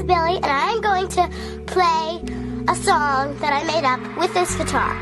is Billie, and I am going to play a song that I made up with this guitar.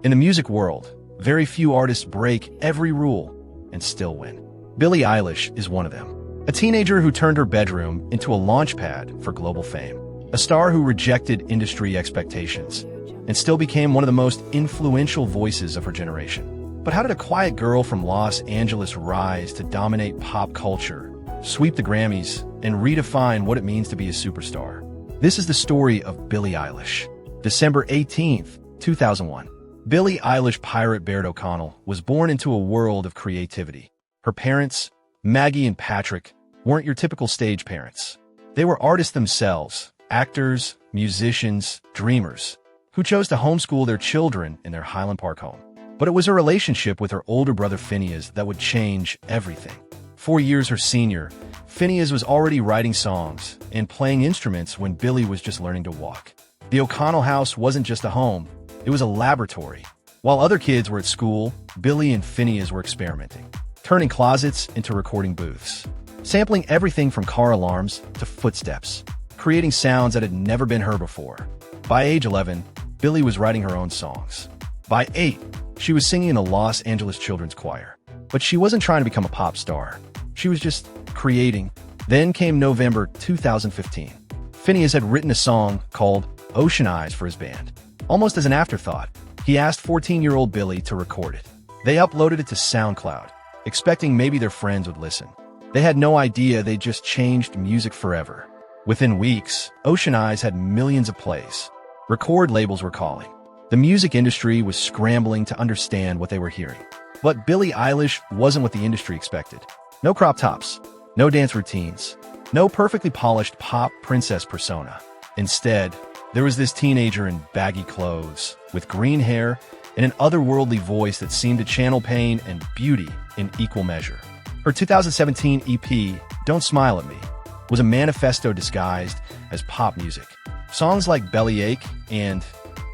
In the music world, very few artists break every rule and still win. Billie Eilish is one of them. A teenager who turned her bedroom into a launch pad for global fame. A star who rejected industry expectations and still became one of the most influential voices of her generation. But how did a quiet girl from Los Angeles rise to dominate pop culture, sweep the Grammys, and redefine what it means to be a superstar? This is the story of Billie Eilish. December 18th, 2001. Billie Eilish Pirate Baird O'Connell was born into a world of creativity. Her parents, Maggie and Patrick, weren't your typical stage parents. They were artists themselves, actors, musicians, dreamers, who chose to homeschool their children in their Highland Park home. But it was her relationship with her older brother Phineas that would change everything. 4 years her senior, Phineas was already writing songs and playing instruments when Billie was just learning to walk. The O'Connell house wasn't just a home, it was a laboratory. While other kids were at school, Billie and Phineas were experimenting, turning closets into recording booths, sampling everything from car alarms to footsteps, creating sounds that had never been heard before. By age 11, Billie was writing her own songs. By 8, she was singing in the Los Angeles Children's Choir. But she wasn't trying to become a pop star. She was just creating. Then came November 2015. Phineas had written a song called Ocean Eyes for his band. Almost as an afterthought, he asked 14-year-old Billie to record it. They uploaded it to SoundCloud, expecting maybe their friends would listen. They had no idea they just changed music forever. Within weeks, Ocean Eyes had millions of plays. Record labels were calling. The music industry was scrambling to understand what they were hearing. But Billie Eilish wasn't what the industry expected. No crop tops, no dance routines, no perfectly polished pop princess persona. Instead, there was this teenager in baggy clothes, with green hair and an otherworldly voice that seemed to channel pain and beauty in equal measure. Her 2017 EP, Don't Smile at Me, was a manifesto disguised as pop music. Songs like Bellyache and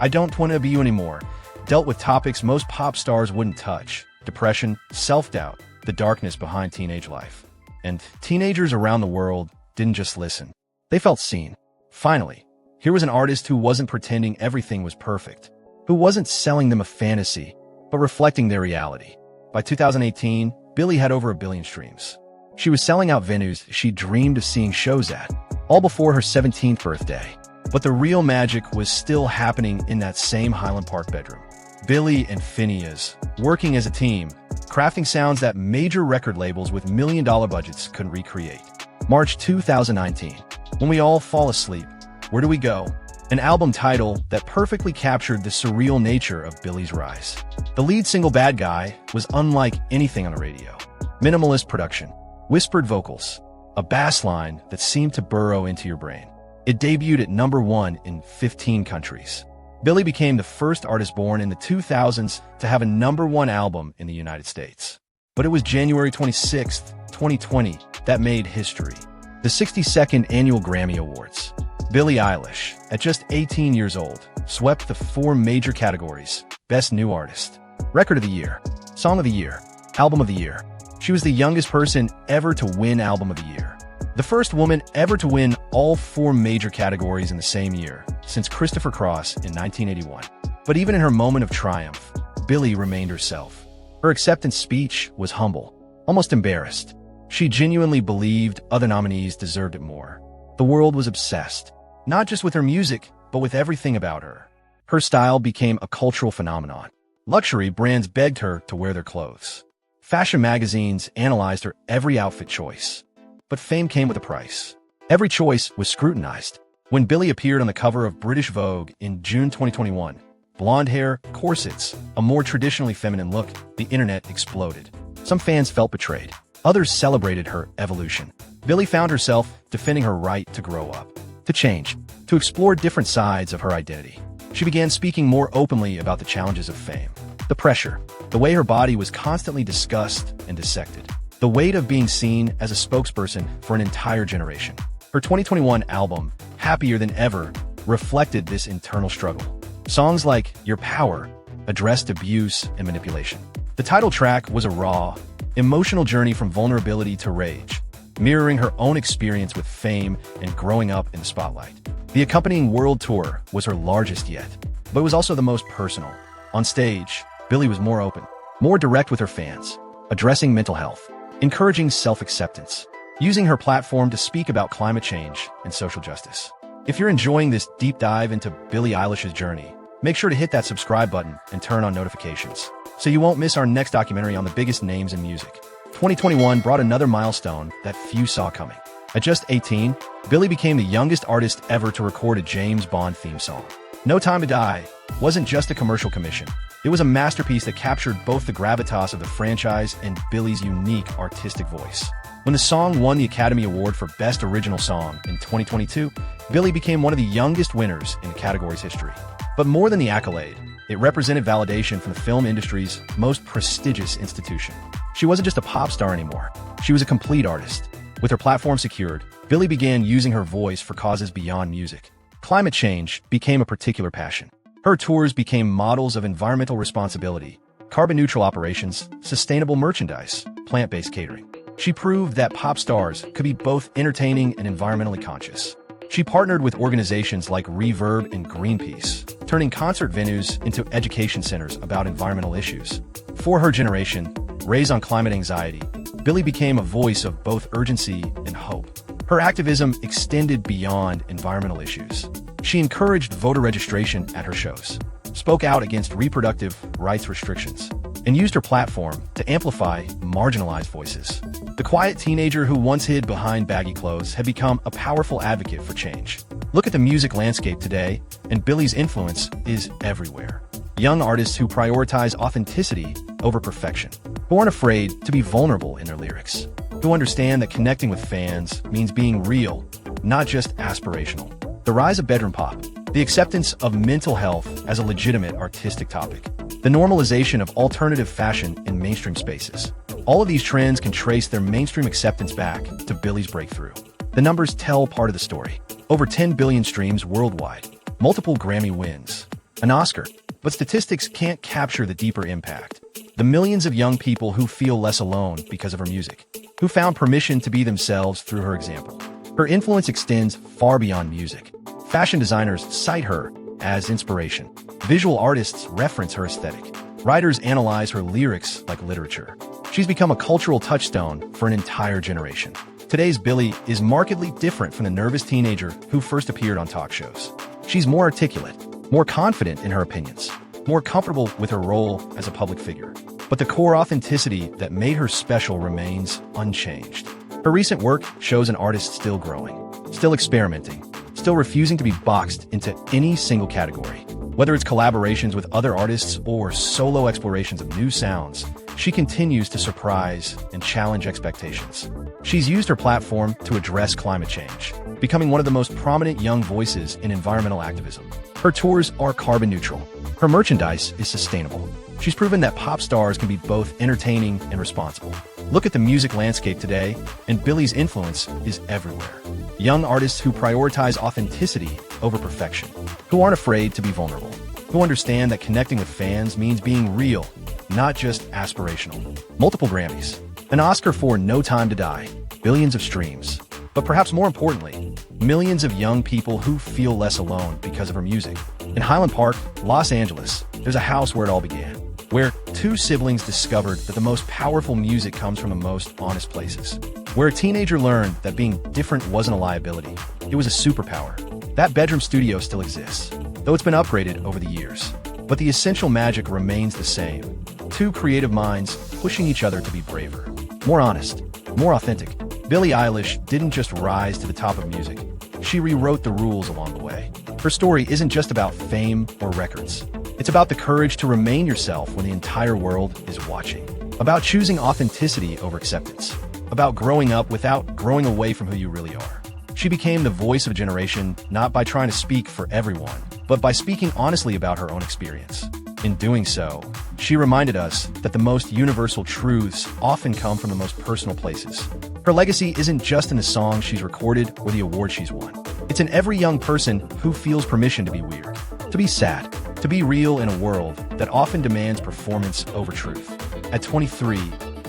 I Don't Wanna Be You Anymore dealt with topics most pop stars wouldn't touch: depression, self-doubt, the darkness behind teenage life. And teenagers around the world didn't just listen. They felt seen. Finally, here was an artist who wasn't pretending everything was perfect, who wasn't selling them a fantasy, but reflecting their reality. By 2018, Billie had over 1 billion streams. She was selling out venues she dreamed of seeing shows at, all before her 17th birthday. But the real magic was still happening in that same Highland Park bedroom. Billie and Phineas, working as a team, crafting sounds that major record labels with million-dollar budgets couldn't recreate. March 2019, When We All Fall Asleep, Where Do We Go? An album title that perfectly captured the surreal nature of Billie's rise. The lead single Bad Guy was unlike anything on the radio. Minimalist production, whispered vocals, a bass line that seemed to burrow into your brain. It debuted at #1 in 15 countries. Billie became the first artist born in the 2000s to have a #1 album in the United States. But it was January 26, 2020 that made history. The 62nd Annual Grammy Awards. Billie Eilish, at just 18 years old, swept the 4 major categories: Best New Artist, Record of the Year, Song of the Year, Album of the Year. She was the youngest person ever to win Album of the Year. The first woman ever to win all 4 major categories in the same year, since Christopher Cross in 1981. But even in her moment of triumph, Billie remained herself. Her acceptance speech was humble, almost embarrassed. She genuinely believed other nominees deserved it more. The world was obsessed, not just with her music, but with everything about her. Her style became a cultural phenomenon. Luxury brands begged her to wear their clothes. Fashion magazines analyzed her every outfit choice. But fame came with a price. Every choice was scrutinized. When Billie appeared on the cover of British Vogue in June 2021, blonde hair, corsets, a more traditionally feminine look, the internet exploded. Some fans felt betrayed. Others celebrated her evolution. Billie found herself defending her right to grow up, to change, to explore different sides of her identity. She began speaking more openly about the challenges of fame, the pressure, the way her body was constantly discussed and dissected, the weight of being seen as a spokesperson for an entire generation. Her 2021 album, Happier Than Ever, reflected this internal struggle. Songs like Your Power addressed abuse and manipulation. The title track was a raw, emotional journey from vulnerability to rage, mirroring her own experience with fame and growing up in the spotlight. The accompanying world tour was her largest yet, but it was also the most personal. On stage, Billie was more open, more direct with her fans, addressing mental health, encouraging self-acceptance, using her platform to speak about climate change and social justice. If you're enjoying this deep dive into Billie Eilish's journey, make sure to hit that subscribe button and turn on notifications so you won't miss our next documentary on the biggest names in music. 2021 brought another milestone that few saw coming. At just 18, Billie became the youngest artist ever to record a James Bond theme song. No Time to Die wasn't just a commercial commission. It was a masterpiece that captured both the gravitas of the franchise and Billie's unique artistic voice. When the song won the Academy Award for Best Original Song in 2022, Billie became one of the youngest winners in the category's history. But more than the accolade, it represented validation from the film industry's most prestigious institution. She wasn't just a pop star anymore. She was a complete artist. With her platform secured, Billie began using her voice for causes beyond music. Climate change became a particular passion. Her tours became models of environmental responsibility, carbon-neutral operations, sustainable merchandise, plant-based catering. She proved that pop stars could be both entertaining and environmentally conscious. She partnered with organizations like Reverb and Greenpeace, turning concert venues into education centers about environmental issues. For her generation, raised on climate anxiety, Billie became a voice of both urgency and hope. Her activism extended beyond environmental issues. She encouraged voter registration at her shows, spoke out against reproductive rights restrictions, and used her platform to amplify marginalized voices. The quiet teenager who once hid behind baggy clothes had become a powerful advocate for change. Look at the music landscape today, and Billie's influence is everywhere. Young artists who prioritize authenticity over perfection, who aren't afraid to be vulnerable in their lyrics, who understand that connecting with fans means being real, not just aspirational. The rise of bedroom pop, the acceptance of mental health as a legitimate artistic topic, the normalization of alternative fashion in mainstream spaces. All of these trends can trace their mainstream acceptance back to Billie's breakthrough. The numbers tell part of the story. Over 10 billion streams worldwide, multiple Grammy wins, an Oscar. But statistics can't capture the deeper impact. The millions of young people who feel less alone because of her music, who found permission to be themselves through her example. Her influence extends far beyond music. Fashion designers cite her as inspiration. Visual artists reference her aesthetic. Writers analyze her lyrics like literature. She's become a cultural touchstone for an entire generation. Today's Billie is markedly different from the nervous teenager who first appeared on talk shows. She's more articulate, more confident in her opinions, more comfortable with her role as a public figure. But the core authenticity that made her special remains unchanged. Her recent work shows an artist still growing, still experimenting, still refusing to be boxed into any single category. Whether it's collaborations with other artists or solo explorations of new sounds, she continues to surprise and challenge expectations. She's used her platform to address climate change, becoming one of the most prominent young voices in environmental activism. Her tours are carbon neutral. Her merchandise is sustainable. She's proven that pop stars can be both entertaining and responsible. Look at the music landscape today, and Billie's influence is everywhere. Young artists who prioritize authenticity over perfection, who aren't afraid to be vulnerable, who understand that connecting with fans means being real, not just aspirational. Multiple Grammys, an Oscar for No Time to Die, billions of streams, but perhaps more importantly, millions of young people who feel less alone because of her music. In Highland Park, Los Angeles, there's a house where it all began, where two siblings discovered that the most powerful music comes from the most honest places, where a teenager learned that being different wasn't a liability, it was a superpower. That bedroom studio still exists, though it's been upgraded over the years. But the essential magic remains the same. Two creative minds pushing each other to be braver, more honest, more authentic. Billie Eilish didn't just rise to the top of music. She rewrote the rules along the way. Her story isn't just about fame or records. It's about the courage to remain yourself when the entire world is watching. About choosing authenticity over acceptance. About growing up without growing away from who you really are. She became the voice of a generation not by trying to speak for everyone, but by speaking honestly about her own experience. In doing so, she reminded us that the most universal truths often come from the most personal places. Her legacy isn't just in the songs she's recorded or the awards she's won. It's in every young person who feels permission to be weird, to be sad, to be real in a world that often demands performance over truth. At 23,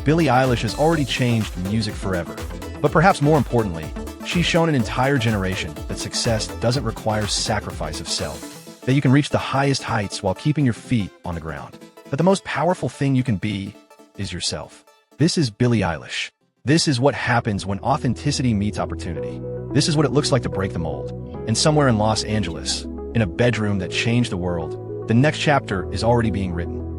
Billie Eilish has already changed music forever. But perhaps more importantly, she's shown an entire generation that success doesn't require sacrifice of self, that you can reach the highest heights while keeping your feet on the ground, that the most powerful thing you can be is yourself. This is Billie Eilish. This is what happens when authenticity meets opportunity. This is what it looks like to break the mold. And somewhere in Los Angeles, in a bedroom that changed the world, the next chapter is already being written.